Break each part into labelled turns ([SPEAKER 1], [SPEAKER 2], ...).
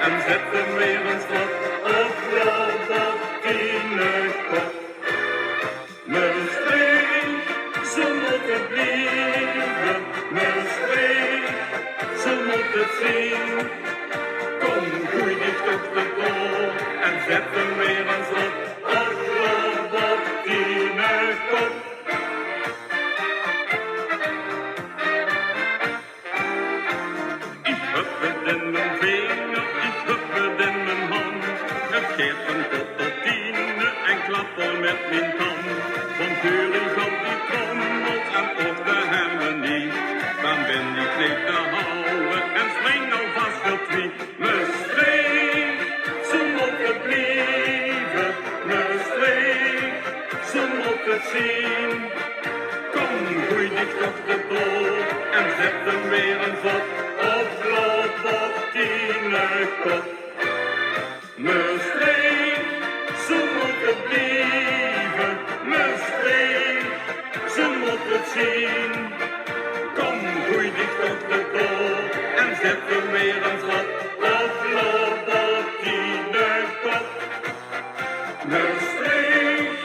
[SPEAKER 1] en zet hem weer eens wat op Robotinekop. Maastricht, ze moet het blijven, Maastricht, ze moet het zien. Kom, groei die toch de kool en zet hem weer eens op Robotinekop. Ik heb het in mijn vinger, ik heb het in mijn hand. Het geeft een tot tien en klappel met mijn tand. Van keurig op die trommels en op de harmonie. Dan ben ik niet te houden en spring alvast voor twee. Maastricht, ze moet het blijven. Maastricht, ze moet het zien. Kom, groei dich toch de bol en zet hem weer eens op Robotinekop. Maastricht, ze moet het blijven. Maastricht, ze moet het zien. Kom, groei dich toch de bol en zet hem weer eens op Robotinekop. Maastricht,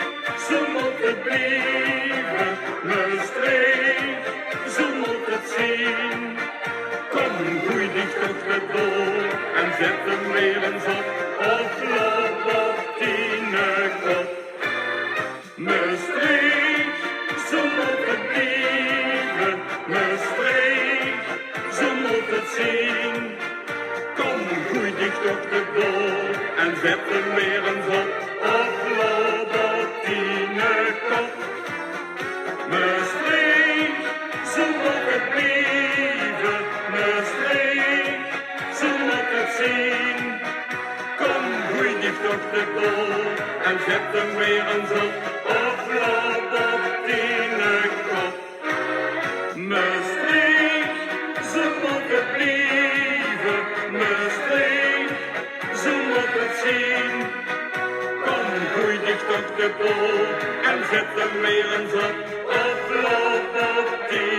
[SPEAKER 1] ze moet het blijven. Maastricht, ze moet het zien. Kom, groei dich toch de bol en zet hem weer eens op Robotinekop. Maastricht, ze moet het blijven. Maastricht, ze moet het zien. Kom, groei dich toch de bol en zet hem weer eens op Robotinekop. Maastricht, ze moet het blijven. Maastricht, ze moet het zien. Kom, groei dich toch de bol en zet hem weer eens op Robotinekop. Maastricht, ze moet het blijven. Maastricht, ze moet het zien. Kom, groei dich toch de bol en zet hem weer eens op Robotinekop.